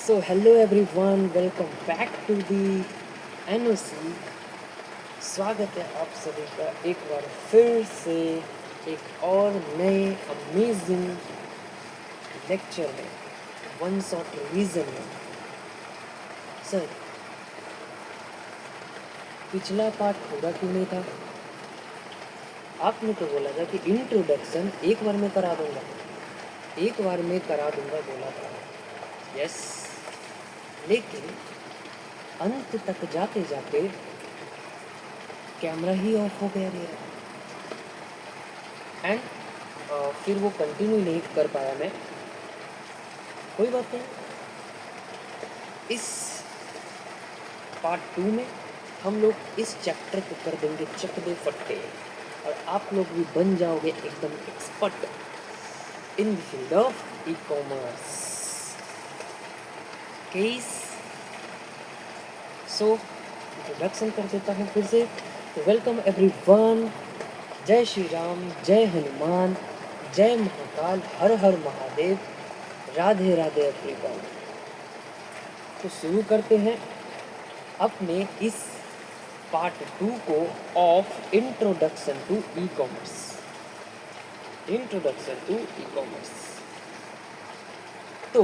So hello everyone, welcome back to the NOC। स्वागत है आप सभी का एक बार फिर से एक और नए अमेजिंग लेक्चर में, वन शॉट रिवीजन में। सर, पिछला पार्ट पूरा क्यों नहीं था? आपने तो बोला था कि इंट्रोडक्शन एक बार में करा दूंगा बोला था। यस, लेकिन अंत तक जाते जाते कैमरा ही ऑफ हो गया मेरा, एंड फिर वो कंटिन्यू नहीं कर पाया मैं। कोई बात नहीं, इस पार्ट 2 में हम लोग इस चैप्टर को कर देंगे चक दे फट्टे, और आप लोग भी बन जाओगे एकदम expert in the field of e commerce case. So introduction कर देता हूँ फिर से। तो वेलकम एवरीवन, जय श्री राम, जय हनुमान, जय महाकाल, हर हर महादेव, राधे राधे एवरीवन। तो शुरू करते हैं अपने इस पार्ट 2 को of introduction to e commerce. तो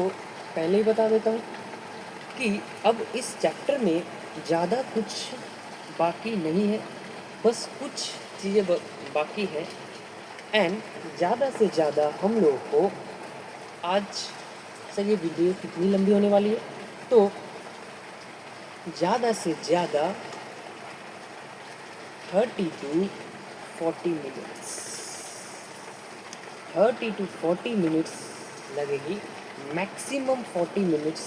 पहले ही बता देता हूँ कि अब इस चैप्टर में ज़्यादा कुछ बाकी नहीं है, बस कुछ चीज़ें बाकी है। एंड ज़्यादा से ज़्यादा हम लोगों को आज से, ये वीडियो कितनी लंबी होने वाली है, तो ज़्यादा से ज़्यादा 30 to 40 मिनट्स लगेगी। मैक्सिमम 40 मिनट्स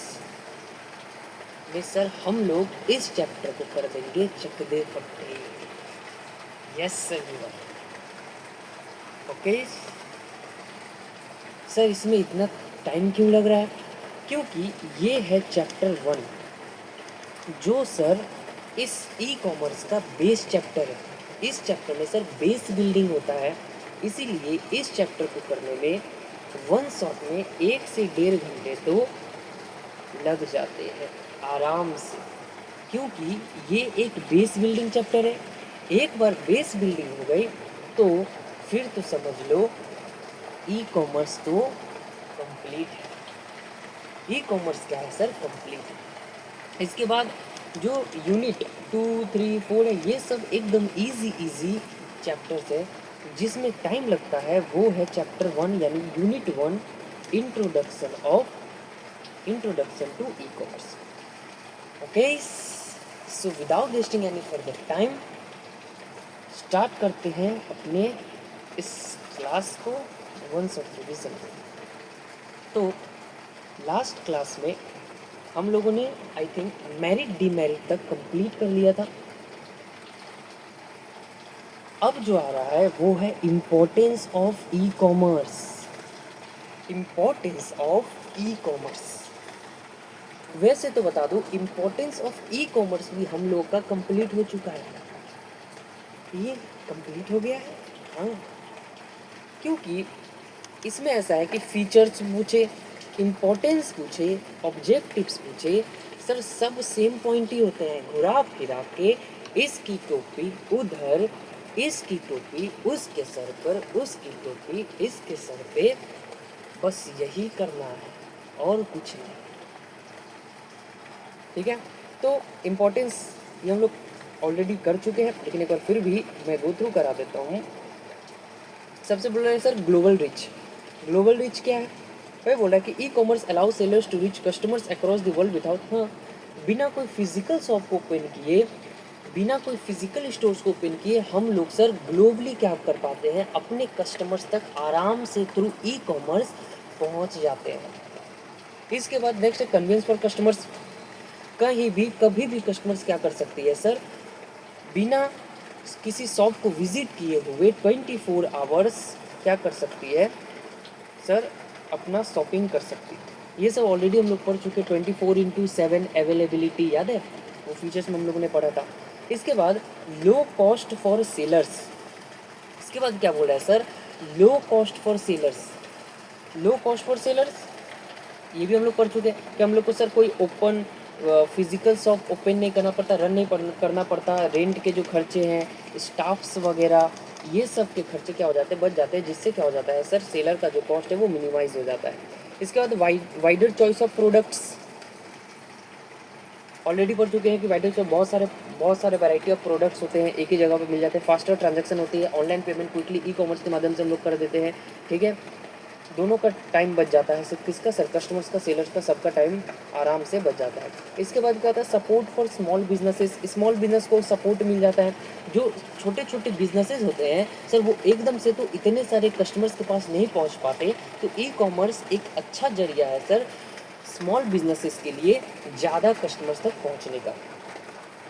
में सर हम लोग इस चैप्टर को कर देंगे चक दे फट्टे। Yes sir, okay sir. इसमें इतना टाइम क्यों लग रहा है? क्योंकि ये है चैप्टर 1, जो सर इस ई कॉमर्स का बेस चैप्टर है। इस चैप्टर में सर बेस बिल्डिंग होता है, इसीलिए इस चैप्टर को करने में वन शॉट में 1 से 1.5 घंटे तो लग जाते हैं आराम से, क्योंकि ये एक बेस बिल्डिंग चैप्टर है। एक बार बेस बिल्डिंग हो गई तो फिर तो समझ लो ई कॉमर्स तो कंप्लीट है। ई कॉमर्स क्या है सर? कंप्लीट है। इसके बाद जो यूनिट 2, 3, 4 है, ये सब एकदम इजी चैप्टर्स है। जिसमें टाइम लगता है वो है चैप्टर 1 यानी unit 1, introduction to e commerce. Okay, so without wasting any further time start करते हैं अपने इस क्लास को वन शॉट रिवीजन। तो लास्ट क्लास में हम लोगों ने आई थिंक मेरिट डीमेरिट तक कंप्लीट कर लिया था। अब जो आ रहा है वो है इम्पोर्टेंस ऑफ ई कॉमर्स। वैसे तो बता दूं, इम्पोर्टेंस ऑफ ई कॉमर्स भी हम लोग का कंप्लीट हो चुका है। ये कंप्लीट हो गया है, हाँ, क्योंकि इसमें ऐसा है कि फीचर्स पूछे, इम्पोर्टेंस पूछे, ऑब्जेक्टिव्स पूछे, सर सब सेम पॉइंट ही होते हैं। घुरा फिरा के इसकी टोपी उधर, इसकी टोपी उसके सर पर, उसकी टोपी इसके सर पे, बस यही करना है और कुछ नहीं। ठीक है, तो इम्पोर्टेंस ये हम लोग ऑलरेडी कर चुके हैं, लेकिन एक बार फिर भी मैं गो थ्रू करा देता हूँ। सबसे बोल रहे हैं सर ग्लोबल रीच क्या है? वही बोल रहा है कि e commerce allow sellers to reach customers across the world without, हाँ, बिना कोई फिजिकल शॉप को ओपन किए, बिना कोई फिजिकल स्टोर्स को ओपन किए हम लोग सर ग्लोबली क्या कर पाते हैं, अपने कस्टमर्स तक आराम से थ्रू ई कॉमर्स पहुंच जाते हैं। इसके बाद नेक्स्ट है कन्वीनियंस फॉर कस्टमर्स। कहीं भी कभी भी कस्टमर्स क्या कर सकती है सर, बिना किसी शॉप को विजिट किए हुए 24 आवर्स क्या कर सकती है सर, अपना शॉपिंग कर सकती है। ये सब ऑलरेडी हम लोग पढ़ चुके। 24/7 अवेलेबिलिटी याद है, वो फीचर्स में हम लोगों ने पढ़ा था। इसके बाद लो कॉस्ट फॉर सेलर्स। इसके बाद क्या बोल रहा है sir, low cost for sellers. ये भी हम लोग पढ़ चुके हैं कि हम लोग को सर कोई ओपन फिजिकल शॉप ओपन नहीं करना पड़ता, रन नहीं करना पड़ता, रेंट के जो खर्चे हैं, स्टाफ्स वगैरह, ये सब के खर्चे क्या हो जाते हैं, बच जाते हैं, जिससे क्या हो जाता है सर, सेलर का जो कॉस्ट है वो मिनिमाइज हो जाता है। इसके बाद wider choice of products, already पढ़ चुके हैं कि वाइडर चॉइस बहुत सारे वैरायटी ऑफ प्रोडक्ट्स होते हैं, एक ही जगह पर मिल जाते हैं, फास्टर ट्रांजैक्शन होती है, online payment quickly e commerce के माध्यम से हम लोग कर देते हैं, ठीक है, दोनों का टाइम बच जाता है, सिर्फ किसका सर, कस्टमर्स का, सेलर्स का, सबका टाइम आराम से बच जाता है। इसके बाद क्या होता है, support for small businesses, small business को सपोर्ट मिल जाता है। जो छोटे छोटे बिजनेसेस होते हैं सर, वो एकदम से तो इतने सारे कस्टमर्स के पास नहीं पहुंच पाते, तो ई कॉमर्स एक अच्छा जरिया है सर स्मॉल बिजनेसेस के लिए ज़्यादा कस्टमर्स तक पहुँचने का।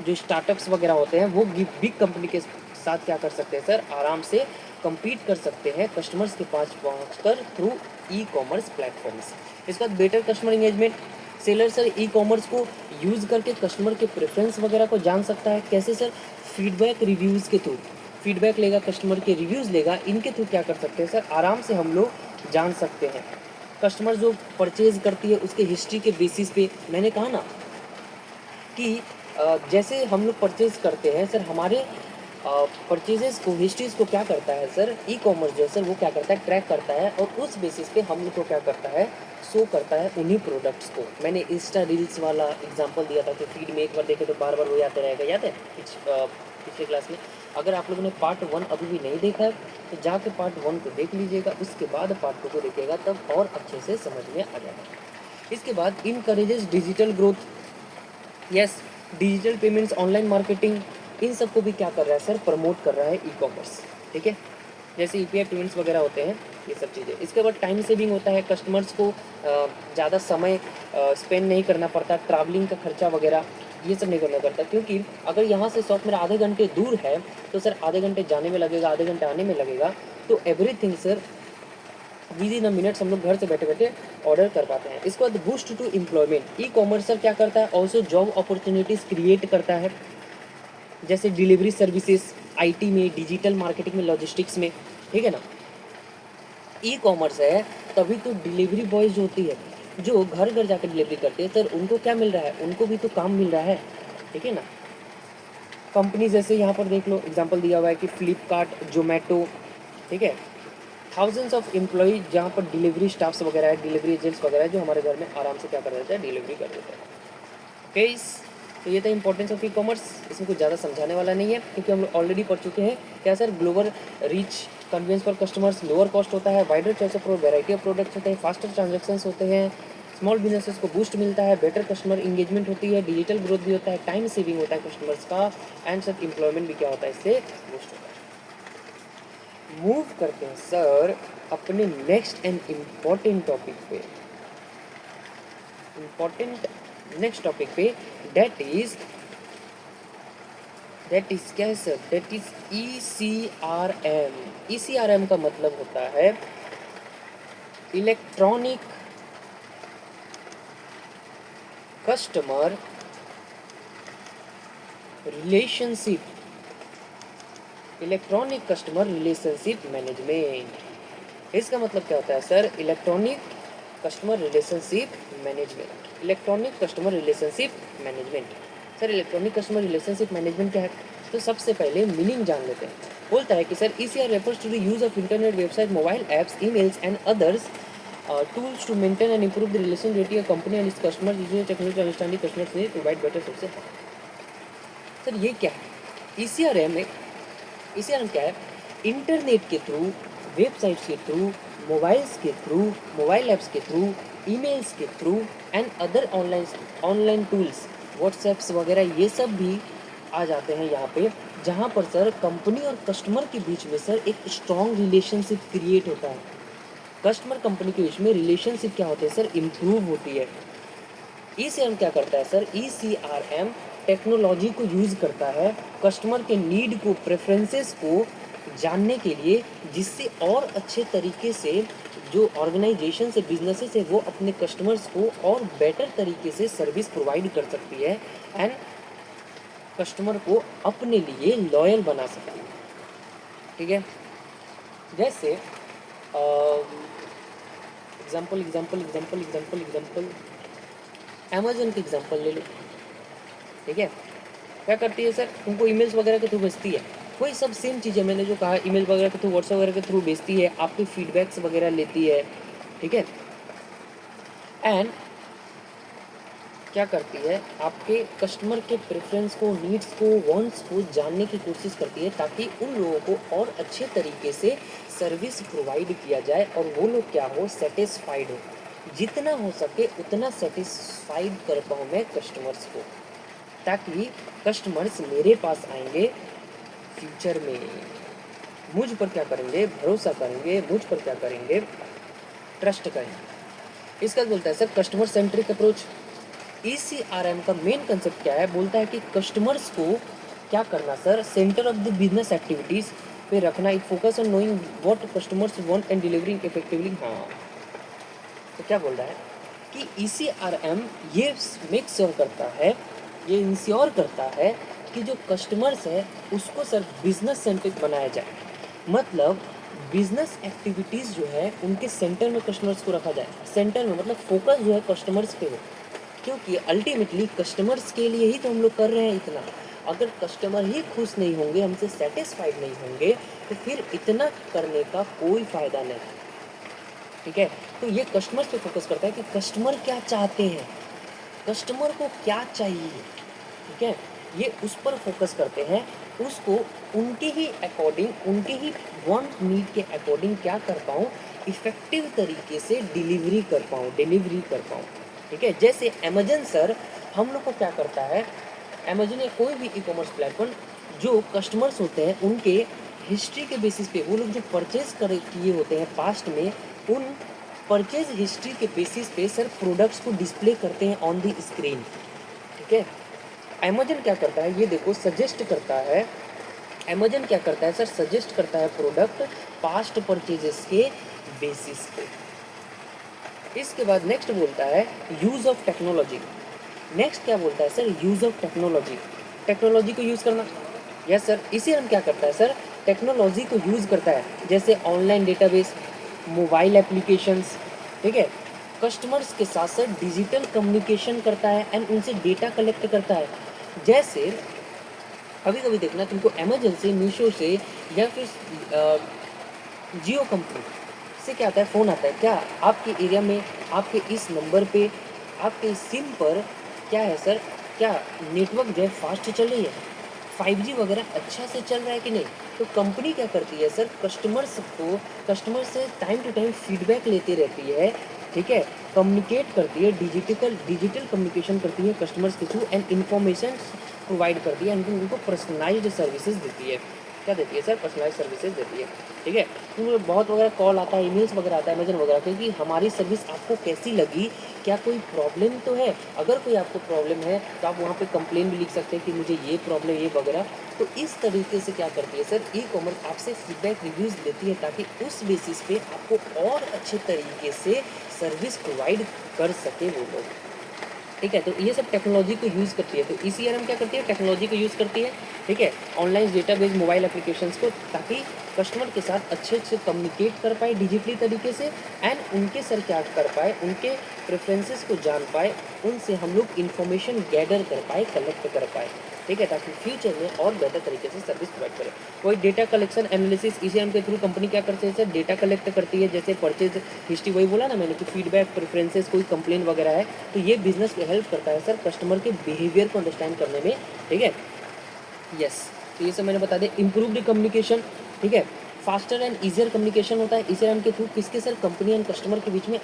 जो स्टार्टअप्स वगैरह होते हैं वो बिग कंपनी के साथ क्या कर सकते हैं सर, आराम से compete कर सकते हैं कस्टमर्स के पास पहुंचकर थ्रू ई कॉमर्स प्लेटफॉर्म्स। इसके बाद better customer engagement, seller sir e commerce को यूज़ करके कस्टमर के प्रेफरेंस वगैरह को जान सकता है। कैसे सर, फीडबैक रिव्यूज़ के थ्रू, फीडबैक लेगा, कस्टमर के रिव्यूज़ लेगा, इनके थ्रू क्या कर सकते हैं सर, आराम से हम लोग जान सकते हैं। कस्टमर जो परचेज़ करती है उसके हिस्ट्री के बेसिस पे, मैंने कहा ना कि जैसे हम लोग परचेज़ करते हैं सर, हमारे परचेजेस को, हिस्ट्रीज़ को क्या करता है सर, ई कॉमर्स जो है सर वो क्या करता है, ट्रैक करता है, और उस बेसिस पे हम लोग को क्या करता है, शो करता है उन्हीं प्रोडक्ट्स को। मैंने इंस्टा रील्स वाला एग्जांपल दिया था कि फीड में एक बार देखे तो बार बार वो आते रहेगा, याद है पिछले क्लास में। अगर आप लोगों ने पार्ट 1 अभी भी नहीं देखा है तो जाके पार्ट 1 को देख लीजिएगा, उसके बाद पार्ट 2 को देखिएगा, तब और अच्छे से समझ में आ जाएगा। इसके बाद encourages digital growth, yes, digital payments, online marketing, इन सब को भी क्या कर रहा है सर, प्रमोट कर रहा है ई कॉमर्स, ठीक है, जैसे यूपीआई पेमेंट्स वगैरह होते हैं, ये सब चीज़ें। इसके बाद टाइम सेविंग होता है, कस्टमर्स को ज़्यादा समय स्पेंड नहीं करना पड़ता, ट्रैवलिंग का खर्चा वगैरह ये सब नहीं करना पड़ता, क्योंकि अगर यहाँ से शॉप मेरा आधे घंटे दूर है तो सर आधे घंटे जाने में लगेगा, आधे घंटे आने में लगेगा, तो everything sir with in a minutes हम लोग घर से बैठे बैठे ऑर्डर कर पाते हैं। इसके बाद boost to employment, e commerce sir क्या करता है, ऑल्सो जॉब अपॉर्चुनिटीज़ क्रिएट करता है, जैसे डिलीवरी सर्विसेज, आईटी में, डिजिटल मार्केटिंग में, लॉजिस्टिक्स में, ठीक है ना। ई कॉमर्स है तभी तो डिलीवरी बॉयज जो होती है, जो घर घर जाकर डिलीवरी करते हैं सर, उनको क्या मिल रहा है, उनको भी तो काम मिल रहा है, ठीक है ना। कंपनी जैसे यहाँ पर देख लो, एग्जांपल दिया हुआ है कि फ्लिपकार्ट, जोमेटो, ठीक है, थाउजेंड्स ऑफ एम्प्लॉय जहाँ पर डिलीवरी स्टाफ्स वगैरह है, डिलीवरी एजेंट्स वगैरह है, जो हमारे घर में आराम से क्या कर देते हैं, डिलीवरी कर देते हैं। ओके, तो ये था इंपॉर्टेंस ऑफ ई कॉमर्स, इसमें कुछ ज़्यादा समझाने वाला नहीं है क्योंकि हम लोग ऑलरेडी पढ़ चुके हैं। क्या sir, global reach, convenience for customers, lower cost होता है, wider choice of variety of products होते हैं, फास्टर ट्रांजेक्शन्स होते हैं, स्मॉल बिजनेसेस को बूस्ट मिलता है, बेटर कस्टमर इंगेजमेंट होती है, डिजिटल ग्रोथ भी होता है, टाइम सेविंग होता है कस्टमर्स का, एंड सर एम्प्लॉयमेंट भी क्या होता है, इससे बूस्ट होता है। मूव करते हैं सर अपने नेक्स्ट एंड इम्पॉर्टेंट टॉपिक पे, इम्पॉर्टेंट नेक्स्ट टॉपिक पे, दैट इज क्या है sir, that is ECRM। ECRM का मतलब होता है electronic customer relationship, electronic customer relationship management. इसका मतलब क्या होता है sir, electronic customer relationship management, electronic customer relationship management. Sir electronic customer relationship management क्या है, तो सबसे पहले मीनिंग जान लेते हैं। बोलता है कि sir ECR refers to the use of internet, website, mobile apps, emails and others tools to maintain and improve the relationship a company and its customers using technology to understand the customers need to provide better services। Sir ये क्या है, ECRM क्या है, internet के through, websites के through, mobiles के through, mobile apps के through, emails के through and other online tools, WhatsApps वगैरह, ये सब भी आ जाते हैं यहाँ पे, जहाँ पर सर कंपनी और कस्टमर के बीच में सर एक स्ट्रॉन्ग रिलेशनशिप क्रिएट होता है। कस्टमर कंपनी के बीच में रिलेशनशिप क्या होती है सर, इम्प्रूव होती है। ECRM क्या करता है सर, ECRM टेक्नोलॉजी को यूज़ करता है कस्टमर के नीड को, प्रेफरेंसेस को जानने के लिए, जिससे और अच्छे तरीके से जो ऑर्गेनाइजेशन से, बिजनेसेस है, वो अपने कस्टमर्स को और बेटर तरीके से सर्विस प्रोवाइड कर सकती है एंड कस्टमर को अपने लिए लॉयल बना सकती है, ठीक है। जैसे example example example example example Amazon का एग्जाम्पल ले लो, ठीक है। क्या करती है सर, तुमको ईमेल्स वगैरह के थ्रू भेजती है, वही सब सेम चीज़ है, मैंने जो कहा ईमेल वगैरह के थ्रू व्हाट्सएप वगैरह के थ्रू भेजती है, आपके फीडबैक्स वगैरह लेती है, ठीक है। एंड क्या करती है, आपके कस्टमर के प्रेफरेंस को, नीड्स को, वांट्स को जानने की कोशिश करती है ताकि उन लोगों को और अच्छे तरीके से सर्विस प्रोवाइड किया जाए और वो लोग क्या हो, सेटिस्फाइड हो, जितना हो सके उतना सेटिस्फाइड कर पाऊँ मैं कस्टमर्स को, ताकि कस्टमर्स मेरे पास आएंगे फ्यूचर में, मुझ पर क्या करेंगे, भरोसा करेंगे, मुझ पर क्या करेंगे, ट्रस्ट करेंगे। इसका बोलता है sir customer centric approach. ECRM का मेन कंसेप्ट क्या है, बोलता है कि कस्टमर्स को क्या करना sir, centre of the business activities पे रखना, it focus on knowing what customers want and delivering effectively. हाँ, तो क्या बोल रहा है कि ECRM ये मेक श्योर करता है, ये इंश्योर करता है कि जो कस्टमर्स है उसको सर बिजनेस सेंट्रिक बनाया जाए, मतलब बिजनेस एक्टिविटीज़ जो है उनके सेंटर में कस्टमर्स को रखा जाए। सेंटर में मतलब फोकस जो है कस्टमर्स पे हो, क्योंकि अल्टीमेटली कस्टमर्स के लिए ही तो हम लोग कर रहे हैं इतना। अगर कस्टमर ही खुश नहीं होंगे, हमसे सेटिस्फाइड नहीं होंगे, तो फिर इतना करने का कोई फ़ायदा नहीं, ठीक है। तो ये कस्टमर्स पे फोकस करता है कि कस्टमर क्या चाहते हैं, कस्टमर को क्या चाहिए, ठीक है, ये उस पर फोकस करते हैं, उसको उनके ही अकॉर्डिंग, उनके ही वांट नीड के अकॉर्डिंग क्या कर पाऊँ, इफ़ेक्टिव तरीके से डिलीवरी कर पाऊँ, ठीक है। जैसे अमेजन सर हम लोग को क्या करता है, अमेजन या कोई भी ई कॉमर्स प्लेटफॉर्म, जो कस्टमर्स होते हैं उनके हिस्ट्री के बेसिस पे, वो लोग जो परचेज कर किए होते हैं पास्ट में, उन परचेज हिस्ट्री के बेसिस पे सर प्रोडक्ट्स को डिस्प्ले करते हैं ऑन द स्क्रीन, ठीक है। अमेजन क्या करता है, ये देखो सजेस्ट करता है, अमेजन क्या करता है सर, सजेस्ट करता है प्रोडक्ट पास्ट परचेजेस के बेसिस पे। इसके बाद नेक्स्ट बोलता है यूज़ ऑफ टेक्नोलॉजी। नेक्स्ट क्या बोलता है sir, use of technology, technology को यूज़ करना। यस सर, इसे हम क्या करता है सर, टेक्नोलॉजी को यूज़ करता है, जैसे ऑनलाइन डेटाबेस, मोबाइल एप्लीकेशंस, ठीक है। कस्टमर्स के साथ साथ डिजिटल कम्युनिकेशन करता है एंड उनसे डेटा कलेक्ट करता है। जैसे कभी कभी देखना तुमको अमेजन से, मीशो से या फिर जियो कंपनी से क्या आता है, फ़ोन आता है, क्या आपके एरिया में, आपके इस नंबर पे, आपके इस सिम पर क्या है सर, क्या नेटवर्क जो है फास्ट चल रही है, 5G वगैरह अच्छा से चल रहा है कि नहीं। तो कंपनी क्या करती है सर, कस्टमर से टाइम टू टाइम फीडबैक लेती रहती है, ठीक है, कम्युनिकेट करती है, डिजिटल कम्युनिकेशन करती है कस्टमर्स के थ्रू एंड इन्फॉर्मेशन प्रोवाइड करती है, उनको पर्सनलाइज्ड सर्विसेज देती है। क्या देती है सर, पर्सनलाइज सर्विसेज देती है, ठीक है। तो बहुत वगैरह कॉल आता है, ईमेल्स वगैरह आता है अमेजन वगैरह के कि हमारी सर्विस आपको कैसी लगी, क्या कोई प्रॉब्लम तो है। अगर कोई आपको प्रॉब्लम है तो आप वहाँ पे कंप्लेन भी लिख सकते हैं कि मुझे ये प्रॉब्लम, ये वगैरह। तो इस तरीके से क्या करती है सर, ई कॉमर्स आपसे फीडबैक रिव्यूज़ लेती है ताकि उस बेसिस पे आपको और अच्छे तरीके से सर्विस प्रोवाइड कर सके वो लोग, ठीक है। तो ये सब टेक्नोलॉजी को यूज़ करती है। तो ECRM क्या करती है, टेक्नोलॉजी को यूज़ करती है, ठीक है, ऑनलाइन डेटाबेस, मोबाइल एप्लीकेशंस को, ताकि कस्टमर के साथ अच्छे से कम्युनिकेट कर पाए डिजिटली तरीके से एंड उनके सर क्या कर पाए, उनके प्रेफरेंसेस को जान पाए, उनसे हम लोग इन्फॉर्मेशन गैदर कर पाए, कलेक्ट कर पाए, ठीक है, ताकि फ्यूचर में और बेहतर तरीके से सर्विस प्रोवाइड करें। कोई डेटा कलेक्शन एनालिसिस, ECRM के थ्रू कंपनी क्या करती है सर, डेटा कलेक्ट करती है, जैसे परचेज हिस्ट्री, वही बोला ना मैंने कि फीडबैक, प्रेफरेंसेस, कोई कंप्लेन वगैरह है, तो ये बिजनेस को हेल्प करता है सर कस्टमर के बिहेवियर को अंडरस्टैंड करने में, ठीक है। यस, तो ये सब मैंने बता दिया। इम्प्रूव्ड कम्युनिकेशन, ठीक है, फास्टर एंड ईजियर कम्युनिकेशन होता है ECRM के थ्रू, किसके सर, कंपनी एंड कस्टमर के बीच में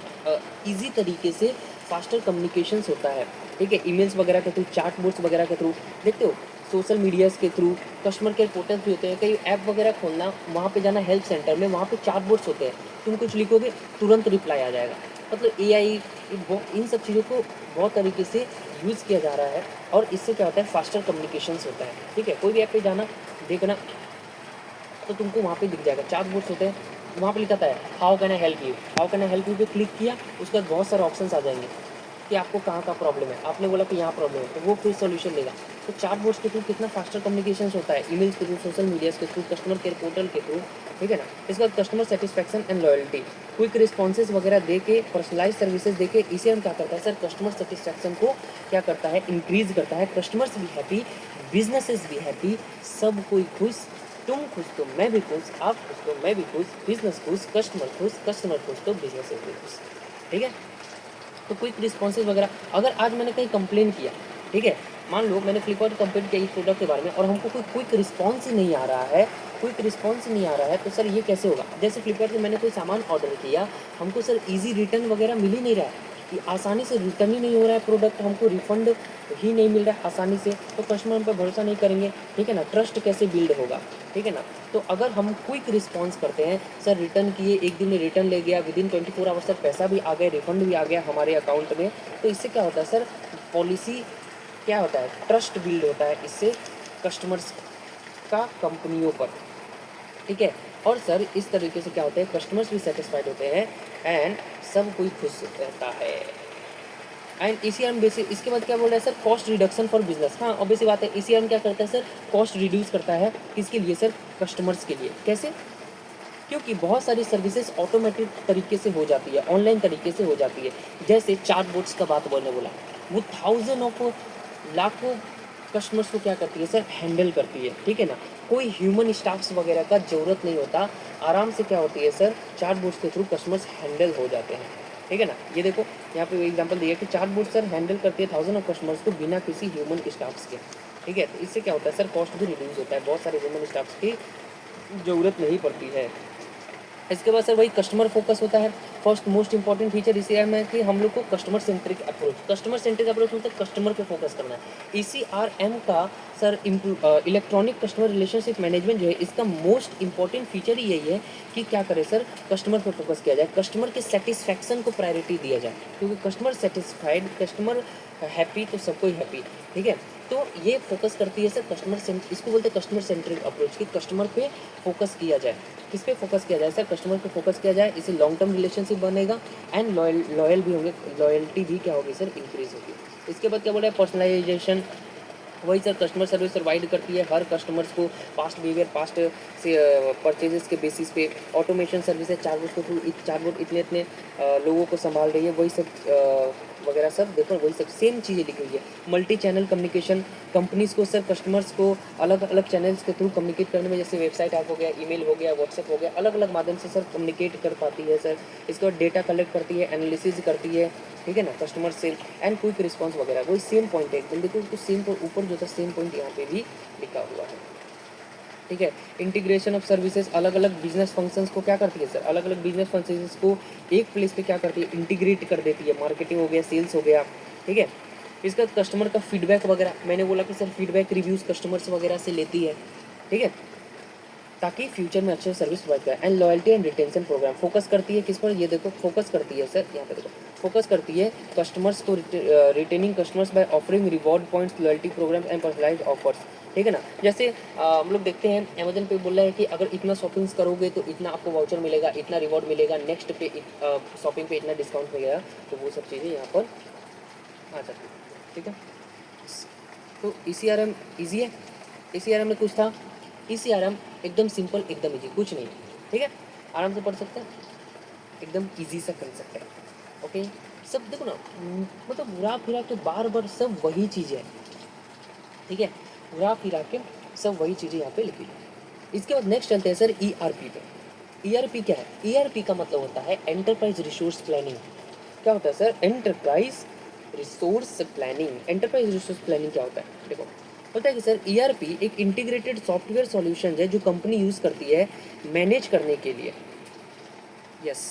ईजी तरीके से फास्टर कम्युनिकेशंस होता है, ठीक है। ईमेल्स वगैरह के थ्रू, चैट बोर्ड्स वगैरह के थ्रू, देखते हो, सोशल मीडियाज़ के थ्रू, कस्टमर केयर पोर्टल्स भी होते हैं, कई ऐप वगैरह खोलना, वहाँ पे जाना हेल्प सेंटर में, वहाँ पे चैट बोर्ड्स होते हैं, तुम कुछ लिखोगे तुरंत रिप्लाई आ जाएगा। मतलब AI इन सब चीज़ों को बहुत तरीके से यूज़ किया जा रहा है और इससे क्या होता है, फास्टर कम्युनिकेशंस होता है, ठीक है। कोई भी ऐप पे जाना, देखना, तो तुमको वहाँ पे दिख जाएगा, चैट बोर्ड्स होते हैं, वहाँ पे लिखा है how can I help you, how can I help you पे क्लिक किया, उसके बाद बहुत सारे ऑप्शंस आ जाएंगे कि आपको कहाँ का प्रॉब्लम है, आपने बोला कि यहाँ प्रॉब्लम है, तो वो फिर सोल्यूशन देगा। तो चैट बोर्ड्स के थ्रू कितना फास्टर कम्युनिकेशन होता है, ईमेल्स के थ्रू, सोशल मीडियाज़ के थ्रू, कस्टमर केयर पोर्टल के थ्रू, ठीक है ना। इसके बाद customer satisfaction and loyalty, quick responses वगैरह दे के, पर्सनलाइज सर्विसेज दे के ईसीआरएम क्या करता है सर, कस्टमर सेटिस्फैक्शन को क्या करता है, इंक्रीज करता है। कस्टमर्स भी हैप्पी, बिजनेसेस भी हैप्पी, सब कोई खुश, तुम खुश तो मैं भी खुश, आप खुश तो मैं भी खुश, बिजनेस खुश, कस्टमर खुश तो बिजनेस भी खुश। ठीक है, तो क्विक रिस्पॉन्सेज वगैरह, अगर आज मैंने कहीं कंप्लेन किया, ठीक है, मान लो मैंने फ्लिपकार्ट कंप्लेन किया इस प्रोडक्ट के बारे में और हमको कोई क्विक रिस्पॉन्स ही नहीं आ रहा है, क्विक रिस्पॉन्स नहीं आ रहा है, तो सर ये कैसे होगा। जैसे फ्लिपकार्ट से मैंने कोई सामान ऑर्डर किया, हमको सर इजी रिटर्न वगैरह मिल ही नहीं रहा है, कि आसानी से रिटर्न ही नहीं हो रहा है प्रोडक्ट, हमको रिफंड ही नहीं मिल रहा है आसानी से, तो कस्टमर हम पर भरोसा नहीं करेंगे। ठीक है ना, ट्रस्ट कैसे बिल्ड होगा। ठीक है ना, तो अगर हम क्विक रिस्पॉन्स करते हैं, सर रिटर्न किए, एक दिन में रिटर्न ले गया, विदिन 24 आवर्स सर पैसा भी आ गया, रिफंड भी आ गया हमारे अकाउंट में, तो इससे क्या होता है सर, पॉलिसी क्या होता है, ट्रस्ट बिल्ड होता है इससे कस्टमर्स का कंपनियों पर। ठीक है, और सर इस तरीके से क्या होता है, कस्टमर्स भी सेटिस्फाइड होते हैं एंड सब कोई खुश रहता है। एंड ईसीआरएम बेसिक, इसके बाद क्या बोल रहा है sir, cost reduction for business. हाँ ऑब्वियस बात है, ईसीआरएम क्या करता है सर, कॉस्ट रिड्यूस करता है, किसके लिए सर, कस्टमर्स के लिए। कैसे, क्योंकि बहुत सारी सर्विसेज ऑटोमेटिक तरीके से हो जाती है, ऑनलाइन तरीके से हो जाती है। जैसे चार्ट बोर्ड्स का बात बोलने बोला, वो थाउजेंड ऑफ लाखों कस्टमर्स को क्या करती है सर, हैंडल करती है। ठीक है ना, कोई ह्यूमन स्टाफ्स वगैरह का ज़रूरत नहीं होता, आराम से क्या होती है सर, चार्ट बोर्ड्स के थ्रू कस्टमर्स हैंडल हो जाते हैं। ठीक है ना, ये देखो यहाँ पे एग्जांपल दिया कि चार्ट बोर्ड सर हैंडल करती है थाउजेंड ऑफ कस्टमर्स को बिना किसी ह्यूमन स्टाफ्स के। ठीक है, तो इससे क्या होता है सर, कॉस्ट भी रिड्यूस होता है, बहुत सारे ह्यूमन स्टाफ्स की ज़रूरत नहीं पड़ती है। इसके बाद सर वही कस्टमर फोकस होता है। फर्स्ट मोस्ट इंपॉर्टेंट फीचर ईसीआरएम है कि हम लोग को customer centric approach, customer centric approach मतलब कस्टमर पे फोकस करना है। ईसीआरएम का sir electronic customer relationship management जो है, इसका मोस्ट इंपॉर्टेंट फीचर ही यही है कि क्या करे सर, कस्टमर पे फोकस किया जाए, कस्टमर के सेटिस्फैक्शन को प्रायोरिटी दिया जाए, क्योंकि कस्टमर सेटिस्फाइड, कस्टमर हैप्पी तो सबको ही हैप्पी। ठीक है, तो ये फोकस करती है सर कस्टमर इसको बोलते हैं कस्टमर सेंट्रिक अप्रोच, कि कस्टमर पे फोकस किया जाए। किस पे फोकस किया जाए सर, कस्टमर पे फोकस किया जाए, इससे लॉन्ग टर्म रिलेशनशिप बनेगा एंड लॉयल भी होंगे, लॉयल्टी भी क्या होगी सर, इंक्रीज होगी। इसके बाद क्या बोला है, पर्सनलाइजेशन, वही सर कस्टमर सर्विस प्रोवाइड करती है हर कस्टमर्स को, पास्ट बिहेवियर, पास्ट से परचेजेस के बेसिस पे। ऑटोमेशन सर्विस है, चार्टबोर्ड के थ्रू, चार्टबोर्ड इतने इतने लोगों को संभाल रही है, वही सब वगैरह सब देखो, वही सब सेम चीज़ें लिखी हुई है। मल्टी चैनल कम्युनिकेशन, कंपनीज को सर कस्टमर्स को अलग अलग चैनल्स के थ्रू कम्युनिकेट करने में, जैसे वेबसाइट ऐप हो गया, ईमेल हो गया, व्हाट्सएप हो गया, अलग अलग माध्यम से सर कम्युनिकेट कर पाती है सर। इसके बाद डेटा कलेक्ट करती है, एनालिसिस करती है। ठीक है ना, कस्टमर से एंड क्विक रिस्पांस वगैरह, वही सेम पॉइंट है एकदम, देखो उसको सेम ऊपर जो था सेम पॉइंट यहाँ पे भी लिखा हुआ है। ठीक है, इंटीग्रेशन ऑफ सर्विसेज, अलग अलग बिजनेस फंक्शंस को क्या करती है सर, अलग अलग बिजनेस फंक्शंस को एक प्लेस पे क्या करती है, इंटीग्रेट कर देती है। मार्केटिंग हो गया, सेल्स हो गया। ठीक है, इसका कस्टमर का फीडबैक वगैरह, मैंने बोला कि सर फीडबैक रिव्यूज़ कस्टमर्स वगैरह से लेती है। ठीक है, ताकि फ्यूचर में अच्छे सर्विस प्रोवाइड करें। And loyalty and retention program, focus करती है किस पर, ये देखो फोकस करती है सर, यहाँ पे देखो फोकस करती है कस्टमर्स को, retaining customers by offering reward points, loyalty program and personalised offers. ठीक है ना, जैसे हम लोग देखते हैं अमेजन पे बोल रहा है कि अगर इतना शॉपिंग्स करोगे तो इतना आपको वाउचर मिलेगा, इतना रिवॉर्ड मिलेगा, नेक्स्ट पे शॉपिंग पे इतना डिस्काउंट मिलेगा, तो वो सब चीज़ें यहाँ पर आ जाती है। ठीक है, तो ईसीआरएम ईजी है, ईसीआरएम में कुछ था, ईसीआरएम एकदम सिंपल, एकदम इजी, कुछ नहीं। ठीक है, आराम से पढ़ सकते हैं, एकदम इजी सा कर सकते हैं। ओके, सब देखो ना, मतलब घुरा फिरा के बार बार सब वही चीज़ें हैं। ठीक है, घुरा फिरा के सब वही चीज़ें यहाँ पे लिखी है। इसके बाद नेक्स्ट चलते हैं सर ईआरपी पे। ईआरपी क्या है, ईआरपी का मतलब होता है एंटरप्राइज रिसोर्स प्लानिंग। क्या होता है sir, enterprise resource planning. Enterprise resource planning क्या होता है, देखो होता है कि सर ईआरपी एक इंटीग्रेटेड सॉफ्टवेयर सॉल्यूशन है जो कंपनी यूज़ करती है मैनेज करने के लिए। यस,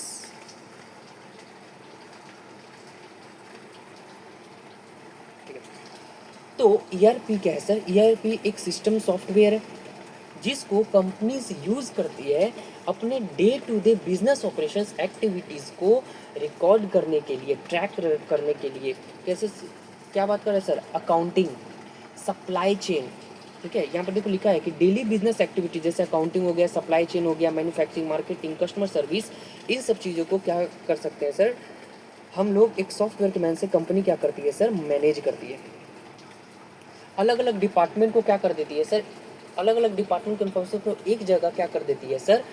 ठीक है, तो ईआरपी क्या है सर, ईआरपी एक सिस्टम सॉफ्टवेयर है जिसको कंपनीज यूज़ करती है अपने day to day business operations activities को रिकॉर्ड करने के लिए, ट्रैक करने के लिए। कैसे, क्या बात कर रहे हैं सर, अकाउंटिंग, सप्लाई चेन। ठीक है, यहाँ पर देखो लिखा है कि डेली बिजनेस एक्टिविटी जैसे अकाउंटिंग हो गया, सप्लाई चेन हो गया, मैन्युफैक्चरिंग, मार्केटिंग, कस्टमर सर्विस, इन सब चीज़ों को क्या कर सकते हैं सर, हम लोग एक सॉफ्टवेयर के मैन से कंपनी क्या करती है सर, मैनेज करती है। अलग अलग डिपार्टमेंट को क्या कर देती है सर, अलग अलग डिपार्टमेंट के इन्फॉर्मेशन को एक जगह क्या कर देती है सर,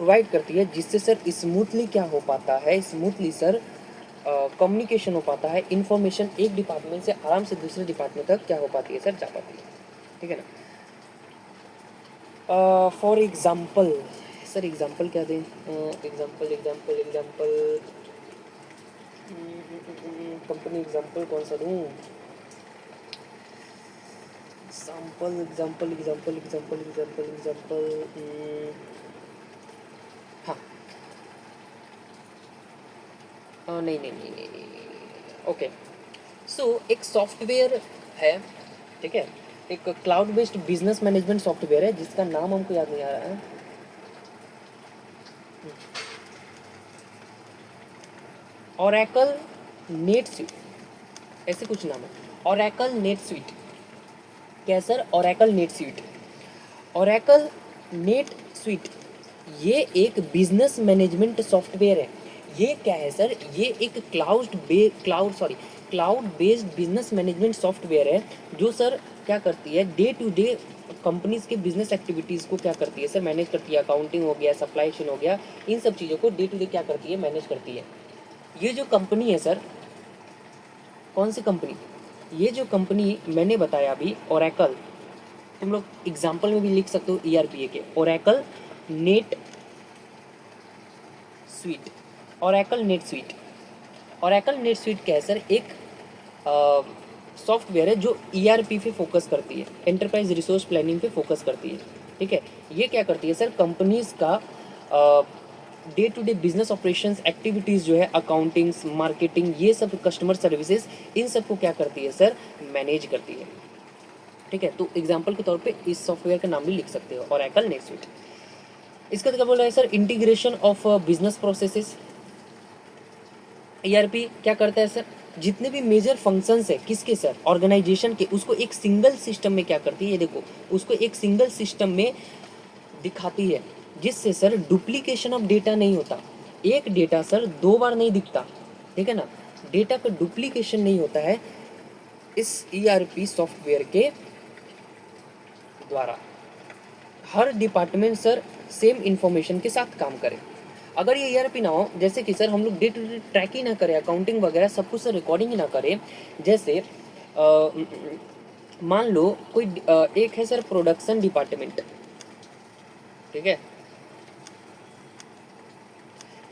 प्रोवाइड करती है, जिससे सर स्मूथली क्या हो पाता है, स्मूथली सर कम्युनिकेशन हो पाता है, इन्फॉर्मेशन एक डिपार्टमेंट से आराम से दूसरे डिपार्टमेंट तक क्या हो पाती है सर, जा पाती है। ठीक है ना। फॉर एग्जाम्पल सर, एग्जाम्पल क्या दें, example example example company example कौन सा दूँ, example example example example example example हाँ नहीं नहीं नहीं नहीं नहीं, ओके। सो एक सॉफ्टवेयर है, ठीक है, एक cloud based business management software है, जिसका नाम हमको याद नहीं आ रहा है। ओरेकल नेट स्वीट, ऐसे कुछ नाम है, ओरेकल नेट स्वीट। क्या है sir, Oracle net sweet. Oracle net sweet ये एक बिजनेस मैनेजमेंट सॉफ्टवेयर है। ये क्या है सर, ये एक cloud based business management software है, जो सर क्या करती है, डे टू डे कंपनीज के बिजनेस एक्टिविटीज़ को क्या करती है सर, मैनेज करती है। अकाउंटिंग हो गया, सप्लाई चेन हो गया, इन सब चीज़ों को डे टू डे क्या करती है, मैनेज करती है। ये जो कंपनी है सर, कौन सी कंपनी, ये जो कंपनी मैंने बताया अभी, ओरेकल, तुम लोग एग्जाम्पल में भी लिख सकते हो ERPA के, Oracle net sweet. Oracle net sweet, Oracle net sweet क्या है सर, एक सॉफ्टवेयर है जो ERP पे फोकस करती है, एंटरप्राइज रिसोर्स प्लानिंग पे फोकस करती है। ठीक है, ये क्या करती है सर, कंपनीज का day to day business operations activities जो है, अकाउंटिंग, मार्केटिंग, ये सब कस्टमर सर्विसेज, इन सब को क्या करती है सर, मैनेज करती है। ठीक है, तो एग्जाम्पल के तौर पे इस सॉफ्टवेयर का नाम भी लिख सकते हो, ओरेकल नेट स्वीट। इसका तो क्या बोल रहा है sir, integration of business processes. ERP क्या करता है सर, जितने भी मेजर फंक्शंस है किसके सर, ऑर्गेनाइजेशन के, उसको एक सिंगल सिस्टम में क्या करती है, ये देखो, उसको एक सिंगल सिस्टम में दिखाती है, जिससे सर डुप्लीकेशन ऑफ डेटा नहीं होता। एक डेटा सर दो बार नहीं दिखता, ठीक है ना, डेटा का डुप्लीकेशन नहीं होता है इस ERP सॉफ्टवेयर के द्वारा। हर डिपार्टमेंट सर सेम इंफॉर्मेशन के साथ काम करे। अगर ये ERP ना हो, जैसे कि सर हम लोग डे टू डे ट्रैक ही ना करें, अकाउंटिंग वगैरह सब कुछ सर रिकॉर्डिंग ही ना करें, जैसे मान लो कोई एक है सर प्रोडक्शन डिपार्टमेंट, ठीक है,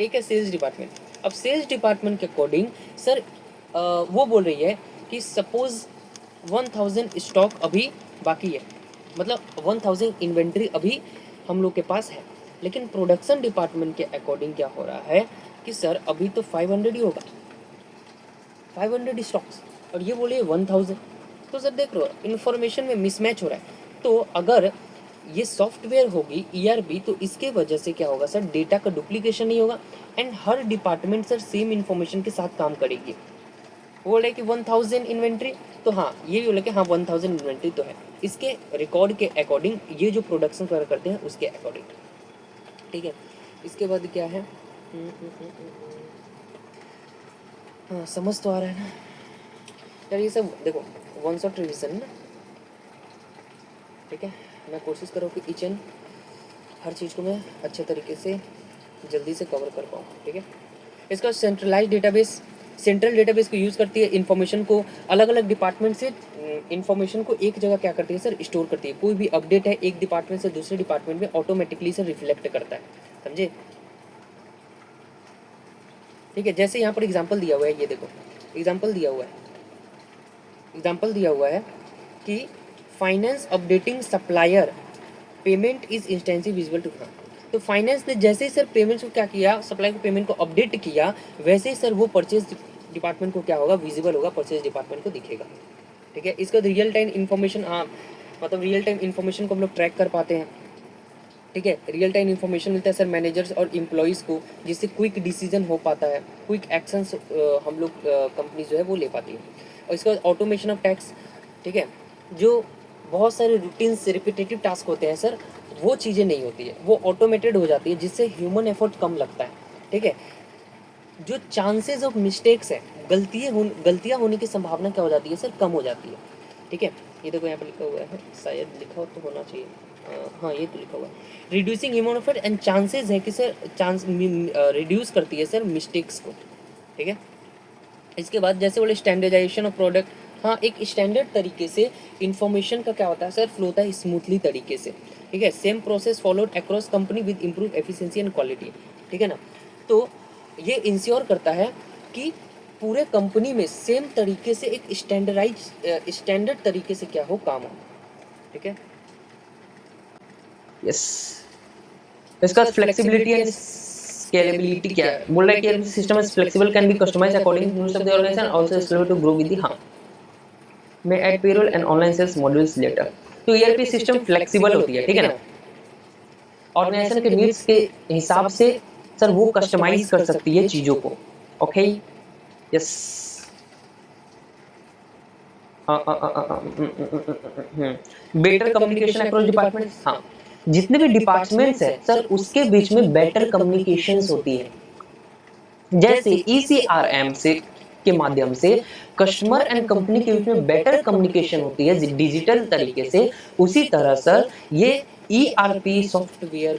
एक है सेल्स डिपार्टमेंट। अब सेल्स डिपार्टमेंट के अकॉर्डिंग सर वो बोल रही है कि सपोज 1000 स्टॉक अभी बाकी है, मतलब 1000 इन्वेंट्री अभी हम लोग के पास है, लेकिन प्रोडक्शन डिपार्टमेंट के अकॉर्डिंग क्या हो रहा है कि सर अभी तो 500 ही होगा, 500 स्टॉक्स, और ये बोलिए 1000। तो सर देख लो इन्फॉर्मेशन में मिसमैच हो रहा है। तो अगर ये सॉफ्टवेयर होगी ERP, तो इसके वजह से क्या होगा सर, डेटा का डुप्लीकेशन नहीं होगा, and her department sir same information के साथ काम करेगी। वो बोले कि 1000 इन्वेंट्री, तो हाँ ये भी बोले कि हाँ 1000 इन्वेंट्री तो है, इसके रिकॉर्ड के अकॉर्डिंग, ये जो प्रोडक्शन वगैरह करते हैं उसके अकॉर्डिंग। ठीक है, इसके बाद क्या है, हाँ समझ तो आ रहा है ना यार, ये सब देखो वन शॉट रिविजन ना। ठीक है, मैं कोशिश करूँ कि ईच एंड हर चीज़ को मैं अच्छे तरीके से जल्दी से कवर कर पाऊँ। ठीक है, इसका सेंट्रलाइज डेटाबेस, सेंट्रल डेटाबेस को यूज़ करती है, इन्फॉर्मेशन को अलग अलग डिपार्टमेंट से इन्फॉर्मेशन को एक जगह क्या करती है सर, स्टोर करती है। कोई भी अपडेट है एक डिपार्टमेंट से दूसरे डिपार्टमेंट में ऑटोमेटिकली सर रिफ्लेक्ट करता है, समझे। ठीक है, जैसे यहाँ पर एग्जाम्पल दिया हुआ है, ये देखो एग्जाम्पल दिया हुआ है, एग्जाम्पल दिया हुआ है कि finance updating supplier payment is instantly visible to. तो फाइनेंस ने जैसे ही सर पेमेंट्स को क्या किया, सप्लाई को पेमेंट को अपडेट किया, वैसे ही सर वो परचेज डिपार्टमेंट को क्या होगा, विजिबल होगा, परचेज डिपार्टमेंट को दिखेगा। ठीक है, इसका रियल टाइम इन्फॉर्मेशन, हाँ मतलब रियल टाइम इन्फॉर्मेशन को हम लोग ट्रैक कर पाते हैं। ठीक है, रियल टाइम इन्फॉर्मेशन मिलता है सर मैनेजर्स और एम्प्लॉयज़ को, जिससे क्विक डिसीजन हो पाता है, क्विक एक्शंस हम लोग कंपनी जो है वो ले पाती है। और इसका ऑटोमेशन ऑफ टैक्स, ठीक है, जो बहुत सारे रूटीन से रिपीटेटिव टास्क होते हैं सर, वो चीज़ें नहीं होती है, वो ऑटोमेटेड हो जाती है, जिससे ह्यूमन एफर्ट कम लगता है। ठीक है, जो चांसेस ऑफ मिस्टेक्स है, गलतियाँ होने की संभावना क्या हो जाती है सर, कम हो जाती है। ठीक है, ये देखो यहाँ पर लिखा हुआ है, शायद लिखा हो तो होना चाहिए, हाँ ये तो लिखा हुआ है, reducing human effort and chances है कि सर चांस रिड्यूस करती है सर मिस्टेक्स को, ठीक है। इसके बाद जैसे बोले स्टैंडर्डाइजेशन ऑफ प्रोडक्ट, हाँ एक स्टैंडर्ड तरीके से इन्फॉर्मेशन का क्या होता है सर, फ्लो होता है स्मूथली तरीके से, ठीक है। Same process followed across company with improve efficiency and quality, ठीक है ना। तो ये इंश्योर करता है कि पूरे कंपनी में सेम तरीके से एक स्टैंडर्ड तरीके से क्या हो काम हो, ठीक है। यस, इसका फ्लेक्सिबिलिटी एंड स्केलेबिलिटी क्या है, बोल रहा है कि system is flexible, can be customised according to needs of the organisation, also scalable to grow with the हाँ में add payroll and online sales modules later. तो ईआरपी सिस्टम फ्लेक्सिबल होती है, ठीक है ना, ऑर्गेनाइजेशन के नीड्स के हिसाब से सर वो कस्टमाइज कर सकती है चीजों को, okay. Yes, better communication across department, हाँ जितने भी डिपार्टमेंट्स है सर उसके बीच में बेटर कम्युनिकेशंस होती है, जैसे ECRM से के माध्यम से कस्टमर एंड कंपनी के बीच में बेटर कम्युनिकेशन होती है डिजिटल तरीके से, उसी तरह सर ये ERP सॉफ्टवेयर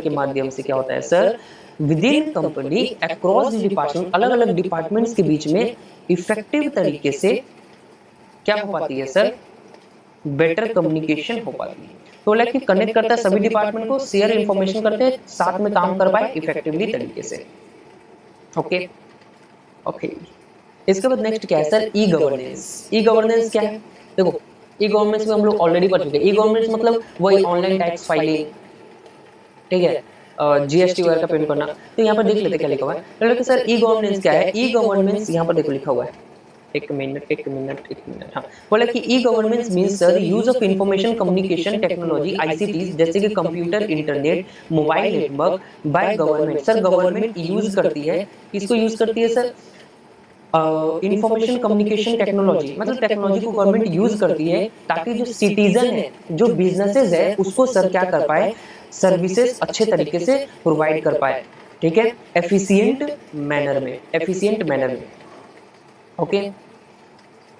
के माध्यम से क्या होता है sir, with in company across department, अलग अलग डिपार्टमेंट्स के बीच में इफेक्टिव तरीके से क्या हो पाती है सर, बेटर कम्युनिकेशन हो पाती है। तो लाइक कनेक्ट करता है सभी डिपार्टमेंट को, शेयर इंफॉर्मेशन करते हैं, साथ में काम कर पाए इफेक्टिवली तरीके से, ओके ओके। इसके बाद नेक्स्ट क्या है sir, e governance. E governance क्या है, देखो ई गवर्नेंस में हम लोग ऑलरेडी पढ़ चुके हैं। ई गवर्नेंस मतलब वही ऑनलाइन टैक्स फाइलिंग, ठीक है, GST वगैरह का पेमेंट करना। तो यहाँ पर देख लेते क्या लिखा हुआ है, तो देखो सर ई गवर्नेंस क्या है। ई गवर्नेंस यहाँ पर देखो लिखा हुआ है, एक मिनट हाँ, बोला कि e governance means sir use of information communication technology ICT, जैसे कि computer, internet, mobile network by government. Sir government use करती है, किसको यूज करती है सर, इंफॉर्मेशन कम्युनिकेशन टेक्नोलॉजी, मतलब टेक्नोलॉजी को गवर्नमेंट यूज करती है ताकि जो सिटीजन है, जो बिजनेसेस है, उसको सर क्या कर पाए, सर्विसेज अच्छे तरीके से प्रोवाइड कर पाए, ठीक है, एफिशिएंट मैनर में, ओके,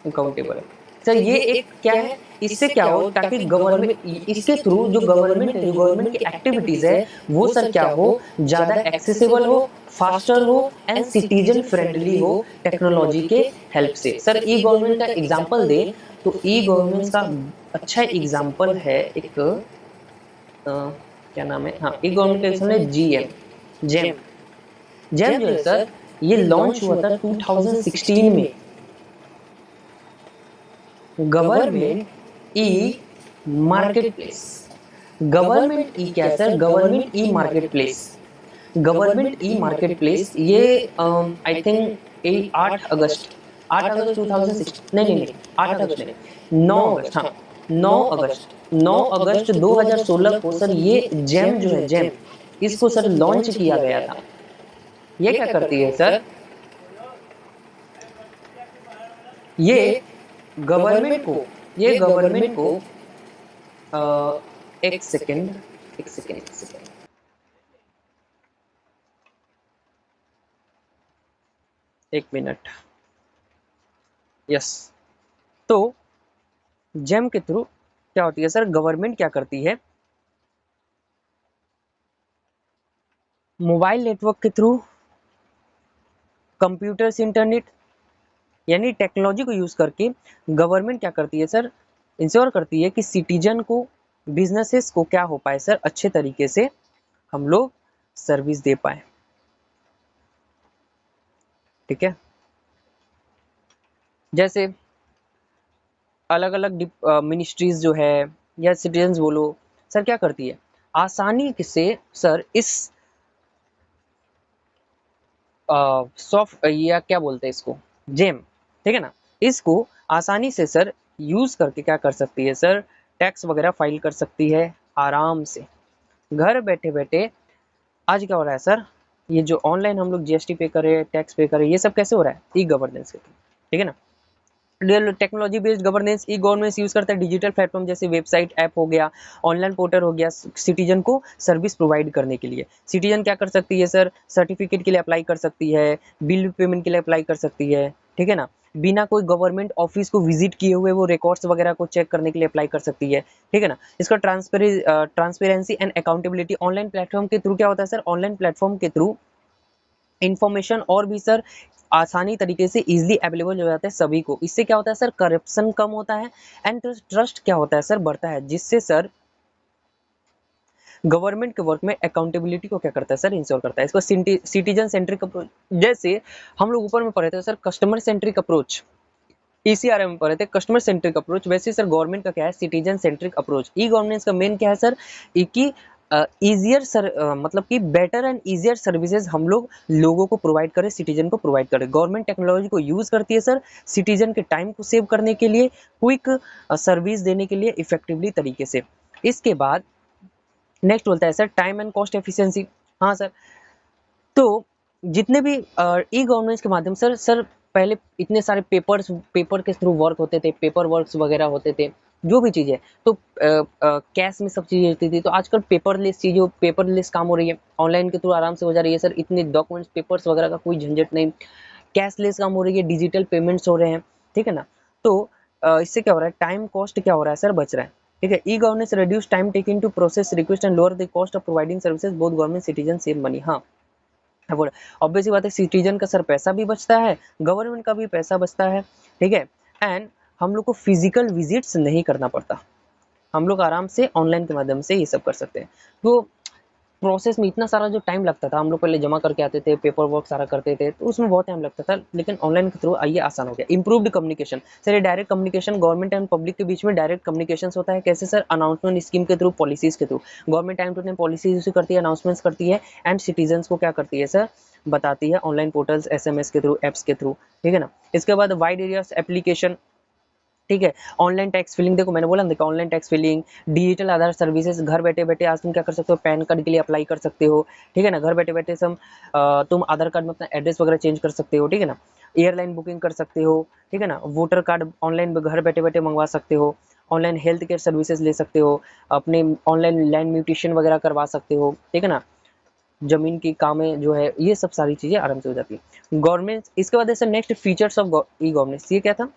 अकाउंटेबल। सर ये एक क्या है, इससे क्या हो, ताकि गवर्नमेंट, इसके थ्रू जो गवर्नमेंट है, जो गवर्नमेंट की एक्टिविटीज है वो सर क्या हो, ज्यादा एक्सेसिबल हो, फास्टर हो एंड सिटीजन फ्रेंडली हो टेक्नोलॉजी के हेल्प से। सर ई गवर्नमेंट का एग्जांपल दे तो ई गवर्नमेंट का अच्छा एग्जांपल है एक क्या नाम है, हाँ ई गवर्नमेंट का एग्जांपल है जेम जो है सर ये लॉन्च हुआ था 2016 में। Government e market place, government e क्या sir, government e market place, government e market place ये आई थिंक 8 अगस्त 2006, नहीं 8 अगस्त नहीं 9 अगस्त, हाँ 9 अगस्त 2016 को सर ये जेम जो है, जेम इसको सर लॉन्च किया गया था। ये क्या करती है सर, ये गवर्नमेंट को एक सेकेंड एक मिनट, यस। तो जेम के थ्रू क्या होती है सर, गवर्नमेंट क्या करती है, मोबाइल नेटवर्क के थ्रू, कंप्यूटर से इंटरनेट, यानी टेक्नोलॉजी को यूज करके गवर्नमेंट क्या करती है सर, इंश्योर करती है कि सिटीजन को, बिजनेसेस को क्या हो पाए सर, अच्छे तरीके से हम लोग सर्विस दे पाए, ठीक है। जैसे अलग अलग मिनिस्ट्रीज जो है या सिटीजन बोलो सर क्या करती है, आसानी से सर इस सॉफ्ट या क्या बोलते हैं इसको, जेम, ठीक है ना, इसको आसानी से सर यूज करके क्या कर सकती है सर, टैक्स वगैरह फाइल कर सकती है आराम से, घर बैठे बैठे। आज क्या हो रहा है सर, ये जो ऑनलाइन हम लोग GST पे कर रहे हैं, टैक्स पे कर रहे हैं, ये सब कैसे हो रहा है, ई गवर्नेंस के थ्रू, ठीक है ना। Technology based governance, e governance use करता है डिजिटल प्लेटफॉर्म जैसे वेबसाइट, ऐप हो गया, ऑनलाइन पोर्टल हो गया, सिटीजन को सर्विस प्रोवाइड करने के लिए। सिटीजन क्या कर सकती है सर, सर्टिफिकेट के लिए अप्लाई कर सकती है, बिल पेमेंट के लिए अप्लाई कर सकती है, ठीक है ना, बिना कोई गवर्नमेंट ऑफिस को विजिट किए हुए वो रिकॉर्ड्स वगैरह को चेक करने के लिए अप्लाई कर सकती है, ठीक है ना। इसका transparency and accountability, online platform के थ्रू क्या होता है सर, ऑनलाइन प्लेटफॉर्म के थ्रू इंफॉर्मेशन और भी सर आसानी तरीके से इजीली अवेलेबल हो जाता है सभी को। इससे क्या होता है सर, करप्शन कम होता है एंड ट्रस्ट क्या होता है सर, बढ़ता है, जिससे सर गवर्नमेंट के वर्क में अकाउंटेबिलिटी को क्या करता है सर, इंश्योर करता है। इसको सिटीजन सेंट्रिक अप्रोच, जैसे हम लोग ऊपर में पढ़े थे सर कस्टमर सेंट्रिक अप्रोच, ईसीआरएम में पढ़े थे कस्टमर सेंट्रिक अप्रोच, वैसे सर गवर्नमेंट का क्या है, citizen centric approach. E governance का मेन क्या है सर, कि ईजियर सर मतलब कि बेटर एंड ईजियर सर्विसेज हम लोग लोगों को प्रोवाइड करें, सिटीजन को प्रोवाइड करें। गवर्नमेंट टेक्नोलॉजी को यूज करती है सर सिटीजन के टाइम को सेव करने के लिए, क्विक सर्विस देने के लिए इफेक्टिवली तरीके से। इसके बाद नेक्स्ट बोलता है sir time and cost efficiency. हाँ सर, तो जितने भी ई गवर्नेंस के माध्यम सर पहले इतने सारे पेपर के थ्रू वर्क होते थे, पेपर वर्क्स वगैरह होते थे, जो भी चीज़ें, तो कैश में सब चीज़ें होती थी। तो आजकल पेपरलेस काम हो रही है, ऑनलाइन के थ्रू आराम से हो जा रही है सर, इतने डॉक्यूमेंट्स पेपर्स वगैरह का कोई झंझट नहीं, कैशलेस काम हो रही है, डिजिटल पेमेंट्स हो रहे हैं, ठीक है ना। तो इससे क्या हो रहा है, टाइम कॉस्ट क्या हो रहा है सर, बच रहा है, ठीक है। E governance reduce time taking to process request and lower the cost of providing services, both government citizen save money. हाँ, ऑब्वियसली बात है, सिटीजन का सर पैसा भी बचता है, गवर्नमेंट का भी पैसा बचता है, ठीक है। एंड हम लोग को फिजिकल विजिट्स नहीं करना पड़ता, हम लोग आराम से ऑनलाइन के माध्यम से ये सब कर सकते हैं। तो प्रोसेस में इतना सारा जो टाइम लगता था, हम लोग पहले जमा करके आते थे, पेपर वर्क सारा करते थे, तो उसमें बहुत टाइम लगता था, लेकिन ऑनलाइन के थ्रू आइए आसान हो गया। इंप्रूव्ड कम्युनिकेशन सर, ये direct communication government and public के बीच में डायरेक्ट कम्युनिकेशन होता है। कैसे सर, अनाउंसमेंट स्कीम के थ्रू, पॉलिसीज के through, government time to time policies issue करती है, अनाउंसमेंट्स करती है, एंड सिटीजन्स को क्या करती है सर, बताती है ऑनलाइन पोर्टल्स, एसएमएस के थ्रू, एप्स के थ्रू, ठीक है ना। इसके बाद वाइड एरियाज एप्लीकेशन, ठीक है। ऑनलाइन टैक्स फिलिंग, देखो मैंने बोला ना, देखो ऑनलाइन टैक्स फिलिंग, डिजिटल आधार सर्विसेज, घर बैठे बैठे आज तुम क्या कर सकते हो, पैन कार्ड के लिए अप्लाई कर सकते हो, ठीक है ना। घर बैठे बैठे तुम आधार कार्ड में अपना एड्रेस वगैरह चेंज कर सकते हो, ठीक है ना। एयरलाइन बुकिंग कर सकते हो, ठीक है ना। वोटर कार्ड ऑनलाइन घर बैठे बैठे मंगवा सकते हो, ऑनलाइन हेल्थ केयर सर्विसेज ले सकते हो, अपने ऑनलाइन लैंड म्यूटेशन वगैरह करवा सकते हो, ठीक है ना। जमीन की कामें जो है, ये सब सारी चीजें आराम से हो जाती है गवर्नमेंट। इसके बाद ऐसे next features of e governance, ये क्या था,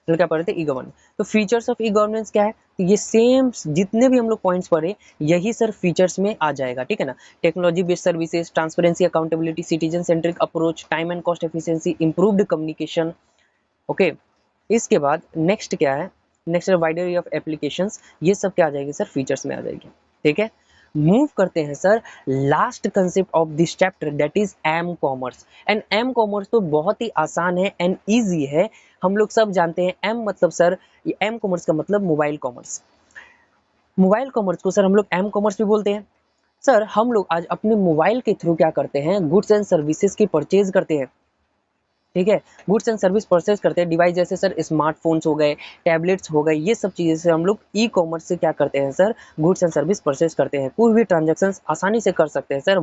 तो क्या पढ़े थे, ई गवर्नेंस। तो फीचर्स ऑफ ई गवर्नेंस क्या है, तो ये सेम जितने भी हम लोग पॉइंट्स पढ़े, यही सर फीचर्स में आ जाएगा, ठीक है ना। Technology based services, transparency, accountability, citizen centric approach, time and cost efficiency, improved communication, okay. इसके बाद नेक्स्ट क्या है, नेक्स्ट वाइडर ऑफ एप्लीकेशंस, ये सब क्या आ जाएगी सर, फीचर्स में आ जाएगी, ठीक है। मूव करते हैं sir last concept of this chapter, that is M commerce. And M commerce तो बहुत ही आसान है एंड ईजी है, हम लोग सब जानते हैं। एम मतलब सर, एम कॉमर्स का मतलब मोबाइल कॉमर्स। मोबाइल कॉमर्स को सर हम लोग एम कॉमर्स भी बोलते हैं। सर हम लोग आज अपने मोबाइल के थ्रू क्या करते हैं, गुड्स एंड सर्विसेज की परचेज करते हैं, ठीक है। गुड्स एंड सर्विस परचेज करते हैं, डिवाइस जैसे सर स्मार्टफोन्स हो गए, टैबलेट्स हो गए, ये सब चीज़ें से हम लोग ई कॉमर्स से क्या करते हैं sir, goods and service purchase करते हैं। कोई भी ट्रांजेक्शन आसानी से कर सकते हैं sir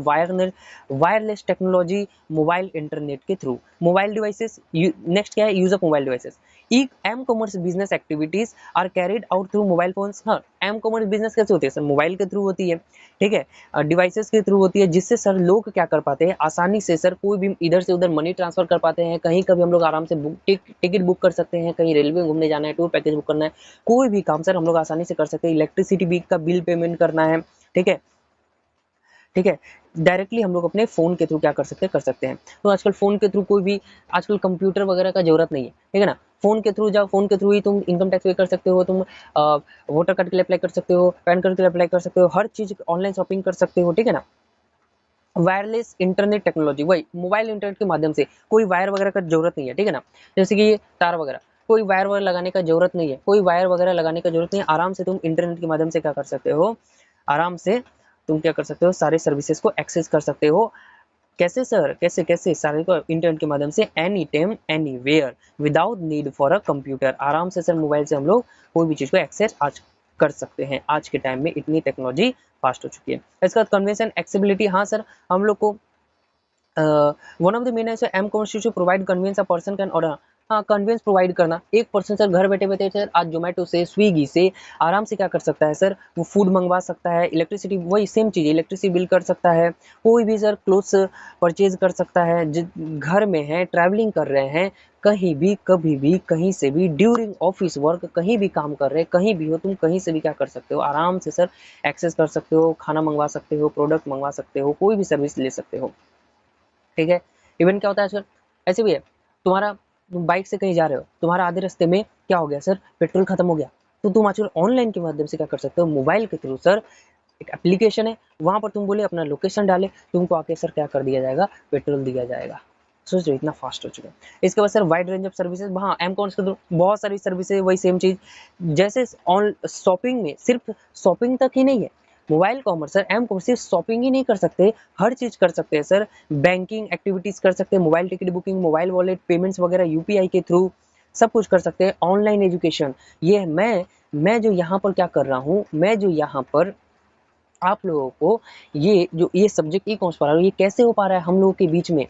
wireless technology, mobile internet के थ्रू, मोबाइल डिवाइसेस। नेक्स्ट क्या है, use of mobile devices. E M commerce business activities are carried out through mobile phones. हाँ, एम कॉमर्स बिजनेस कैसे होती है सर, मोबाइल के थ्रू होती है, ठीक है, डिवाइसेस के थ्रू होती है, जिससे सर लोग क्या कर पाते हैं, आसानी से सर कोई भी इधर से उधर मनी ट्रांसफर कर पाते हैं, कहीं कभी हम लोग आराम से टिकट बुक कर सकते हैं, कहीं रेलवे घूमने जाना है, टूर पैकेज बुक करना है, कोई भी काम सर हम लोग आसानी से कर सकते हैं। इलेक्ट्रिसिटी बिल का बिल पेमेंट करना है, ठीक है, ठीक है, डायरेक्टली हम लोग अपने फ़ोन के थ्रू क्या कर सकते हैं। तो आजकल फ़ोन के थ्रू कोई भी, आजकल कंप्यूटर वगैरह का ज़रूरत नहीं है, ठीक है ना। फ़ोन के थ्रू जाओ, फ़ोन के थ्रू ही तुम इनकम टैक्स पे कर सकते हो, तुम वोटर कार्ड के लिए अप्लाई कर सकते हो, पैन कार्ड के लिए अप्लाई कर सकते हो, हर चीज़ ऑनलाइन शॉपिंग कर सकते हो, ठीक है ना। वायरलेस इंटरनेट टेक्नोलॉजी, वही मोबाइल इंटरनेट के माध्यम से, कोई वायर वगैरह का जरूरत नहीं है, ठीक है ना। जैसे कि ये तार वगैरह, कोई वायर वगैरह लगाने का जरूरत नहीं है, कोई वायर वगैरह लगाने का जरूरत नहीं है, आराम से तुम इंटरनेट के माध्यम से क्या कर सकते हो, आराम से तुम क्या कर सकते हो, सारे सर्विसेज को एक्सेस कर सकते हो। कैसे सर, कैसे कैसे सारे को इंटरनेट के माध्यम से, any time anywhere, without need for a computer, आराम से सर मोबाइल से हम लोग कोई भी चीज़ को एक्सेस आज कर सकते हैं। आज के टाइम में इतनी टेक्नोलॉजी फास्ट हो चुकी है। इसके बाद कन्वीनियंस एंड एक्सेसिबिलिटी, हाँ सर, हम लोग को वन ऑफ द मेन है M commerce to provide convenience, a person can order, हाँ, कन्वीनियंस प्रोवाइड करना, एक पर्सन सर घर बैठे बैठे सर आज जोमेटो से, स्विगी से आराम से क्या कर सकता है सर, वो फूड मंगवा सकता है, इलेक्ट्रिसिटी वही सेम चीज़, इलेक्ट्रिसिटी बिल कर सकता है, कोई भी सर क्लोथ्स परचेज कर सकता है, घर में है, ट्रैवलिंग कर रहे हैं, कहीं भी कभी भी कहीं से भी ड्यूरिंग ऑफिस वर्क कहीं भी काम कर रहे हैं, कहीं भी हो तुम कहीं से भी क्या कर सकते हो, आराम से सर एक्सेस कर सकते हो, खाना मंगवा सकते हो, प्रोडक्ट मंगवा सकते हो, कोई भी सर्विस ले सकते हो। ठीक है। इवन क्या होता है सर, ऐसे भी है, तुम्हारा तुम बाइक से कहीं जा रहे हो, तुम्हारा आधे रास्ते में क्या हो गया सर, पेट्रोल खत्म हो गया, तो तुम आजकल ऑनलाइन के माध्यम से क्या कर सकते हो, मोबाइल के थ्रू सर एक एप्लीकेशन है, वहां पर तुम बोले अपना लोकेशन डाले, तुमको आके सर क्या कर दिया जाएगा, पेट्रोल दिया जाएगा। सोच रहे इतना फास्ट हो चुका है। इसके बाद sir wide range of services, हाँ एम कॉम्स के थ्रू बहुत सारी सर्विसेज, वही सेम चीज जैसे ऑन शॉपिंग में, सिर्फ शॉपिंग तक ही नहीं है, mobile commerce sir, M commerce सिर्फ शॉपिंग ही नहीं कर सकते, हर चीज कर सकते हैं सर, बैंकिंग एक्टिविटीज कर सकते हैं, mobile ticket booking, mobile wallet payments वगैरह यूपीआई के थ्रू सब कुछ कर सकते हैं, ऑनलाइन एजुकेशन, ये मैं जो यहाँ पर क्या कर रहा हूँ, मैं जो यहाँ पर आप लोगों को ये सब्जेक्ट ई कॉमर्स पढ़ा रहा हूँ, ये कैसे हो पा रहा है हम लोगों के बीच में,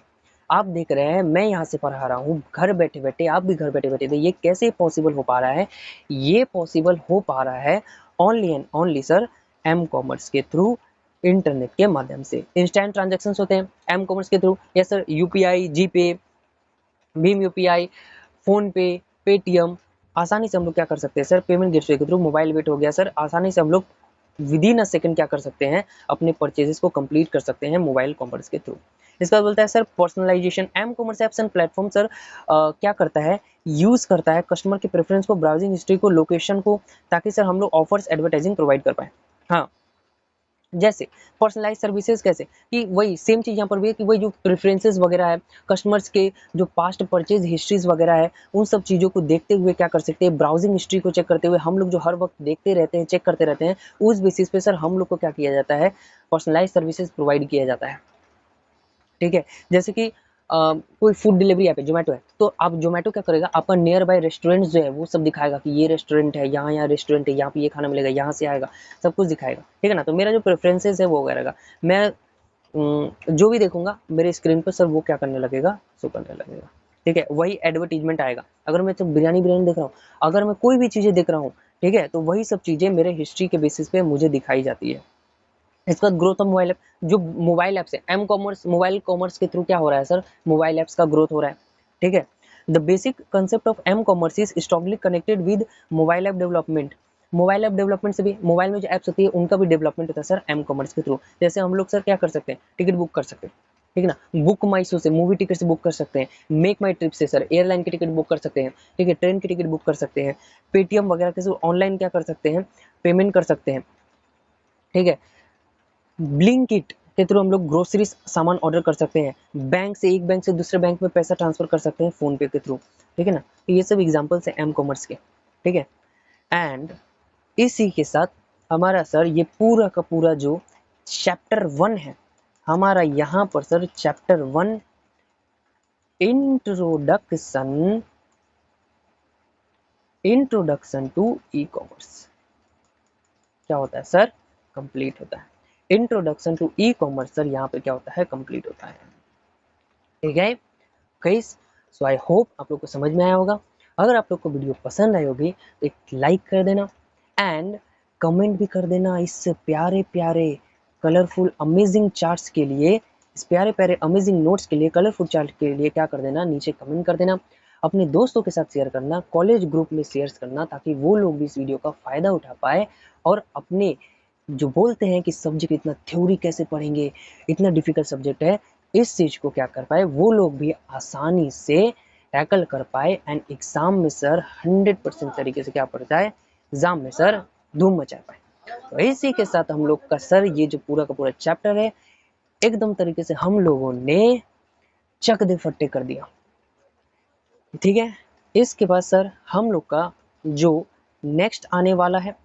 आप देख रहे हैं मैं यहाँ से पढ़ा रहा हूँ घर बैठे बैठे, आप भी घर बैठे बैठे, तो ये कैसे पॉसिबल हो पा रहा है, ये पॉसिबल हो पा रहा है only and only sir M commerce के थ्रू, इंटरनेट के माध्यम से इंस्टेंट ट्रांजेक्शन होते हैं एम कॉमर्स के through, yes sir, UPI, GPay, भीम यूपीआई, फोन पे, पेटीएम, आसानी से हम लोग क्या कर सकते हैं सर, पेमेंट गेटवे के थ्रू, मोबाइल वेट हो गया सर, आसानी से हम लोग विद इन अ सेकंड क्या कर सकते हैं, अपने परचेजेस को कंप्लीट कर सकते हैं मोबाइल कॉमर्स के थ्रू। इसका बाद बोलता है sir personalisation, M commerce apps and platform sir क्या करता है, यूज करता है कस्टमर के प्रेफरेंस को, ब्राउजिंग हिस्ट्री को, लोकेशन को, ताकि सर हम लोग ऑफर्स एडवर्टाइजिंग प्रोवाइड कर पाए। हाँ, जैसे पर्सनलाइज सर्विसेज कैसे, कि वही सेम चीज यहाँ पर भी है कि वही जो प्रेफरेंसेस वगैरह है, कस्टमर्स के जो पास्ट परचेज हिस्ट्रीज वगैरह है, उन सब चीज़ों को देखते हुए क्या कर सकते हैं, ब्राउजिंग हिस्ट्री को चेक करते हुए, हम लोग जो हर वक्त देखते रहते हैं, चेक करते रहते हैं, उस बेसिस पे सर हम लोग को क्या किया जाता है, पर्सनलाइज सर्विसेज प्रोवाइड किया जाता है। ठीक है। जैसे कि कोई फूड डिलीवरी ऐप है, जोमेटो है, तो आप जोमेटो क्या करेगा, आपका नियर बाय रेस्टोरेंट जो है वो सब दिखाएगा कि ये रेस्टोरेंट है, यहाँ यहाँ रेस्टोरेंट है, यहाँ पे ये खाना मिलेगा, यहाँ से आएगा, सब कुछ दिखाएगा। ठीक है ना, तो मेरा जो प्रेफरेंसेस है वो करेगा, मैं जो भी देखूंगा मेरे स्क्रीन पर सर वो क्या करने लगेगा, शो करने लगेगा। ठीक है, वही एडवर्टीजमेंट आएगा, अगर मैं तो बिरयानी देख रहा हूँ, अगर मैं कोई भी चीज़ें देख रहा हूँ, ठीक है, तो वही सब चीज़ें मेरे हिस्ट्री के बेसिस पे मुझे दिखाई जाती है। इसके बाद ग्रोथ ऑफ मोबाइल ऐप, जो मोबाइल ऐप्स है, एम कॉमर्स मोबाइल कॉमर्स के थ्रू क्या हो रहा है सर, मोबाइल ऐप्स का ग्रोथ हो रहा है। ठीक है, the basic concept of M commerce is strongly connected with mobile app development, mobile app development से भी, मोबाइल में जो ऐप्स होती है उनका भी डेवलपमेंट होता है सर एम कॉमर्स के थ्रू। जैसे हम लोग सर क्या कर सकते हैं, टिकट बुक कर सकते हैं, ठीक है ना, बुक माई शो से मूवी टिकट से बुक कर सकते हैं, मेक माई ट्रिप से सर एयरलाइन की टिकट बुक कर सकते हैं, ठीक है, ट्रेन की टिकट बुक कर सकते हैं, पेटीएम वगैरह के थ्रू ऑनलाइन क्या कर सकते हैं, पेमेंट कर सकते हैं। ठीक है, ब्लिंकिट के थ्रू हम लोग ग्रोसरी सामान ऑर्डर कर सकते हैं, बैंक से एक बैंक से दूसरे बैंक में पैसा ट्रांसफर कर सकते हैं फोन पे के थ्रू। ठीक है ना, तो ये सब एग्जांपल्स है एम कॉमर्स के। ठीक है, एंड इसी के साथ हमारा सर ये पूरा का पूरा जो चैप्टर 1 है हमारा, यहाँ पर sir chapter 1 introduction introduction to e commerce क्या होता है सर, कंप्लीट होता है। Introduction to e commerce sir यहाँ पे क्या होता है, कंप्लीट होता है। ठीक है गाइस, सो आई होप आप लोग को समझ में आया होगा। अगर आप लोग को वीडियो पसंद आई होगी तो एक लाइक कर देना एंड कमेंट भी कर देना। इस प्यारे प्यारे कलरफुल अमेजिंग चार्ट्स के लिए, इस प्यारे प्यारे अमेजिंग नोट्स के लिए, कलरफुल चार्ट के लिए क्या कर देना, नीचे कमेंट कर देना। अपने दोस्तों के साथ शेयर करना, कॉलेज ग्रुप में शेयर करना, ताकि वो लोग भी इस वीडियो का फ़ायदा उठा पाए और अपने जो बोलते हैं कि सब्जेक्ट इतना थ्योरी कैसे पढ़ेंगे, इतना डिफिकल्ट सब्जेक्ट है, इस चीज़ को क्या कर पाए, वो लोग भी आसानी से टैकल कर पाए एंड एग्ज़ाम में सर 100% तरीके से क्या पढ़ जाए, एग्ज़ाम में सर धूम मचा पाए। तो इसी के साथ हम लोग का सर ये जो पूरा का पूरा चैप्टर है एकदम तरीके से हम लोगों ने चक दे फट्टे कर दिया। ठीक है, इसके बाद सर हम लोग का जो नेक्स्ट आने वाला है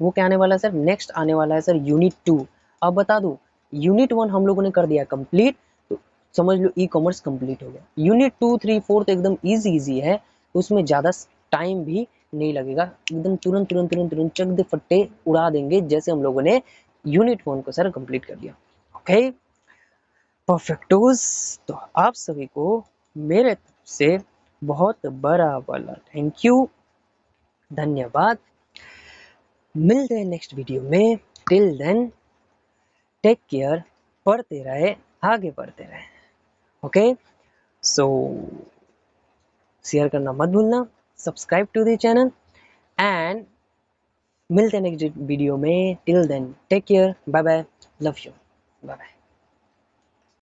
वो क्या आने वाला है सर, नेक्स्ट आने वाला है सर यूनिट 2। अब बता दूं, यूनिट 1 हम लोगों ने कर दिया कंप्लीट, तो समझ लो ई कॉमर्स कंप्लीट हो गया। यूनिट 2, 3, 4 तो एकदम इजी है, उसमें ज़्यादा टाइम भी नहीं लगेगा, एकदम तुरंत तुरंत तुरंत तुरंत चक दे फट्टे उड़ा देंगे, जैसे हम लोगों ने यूनिट 1 को सर कंप्लीट कर दिया। ओके परफेक्टोज, तो आप सभी को मेरे से बहुत बड़ा वाला थैंक यू, धन्यवाद। मिलते हैं नेक्स्ट वीडियो में। टिल देन टेक केयर, पढ़ते रहे, आगे बढ़ते रहे। ओके, सो शेयर करना मत भूलना, subscribe to the channel and मिलते हैं नेक्स्ट वीडियो में। Till then take care, bye bye, love you, bye bye.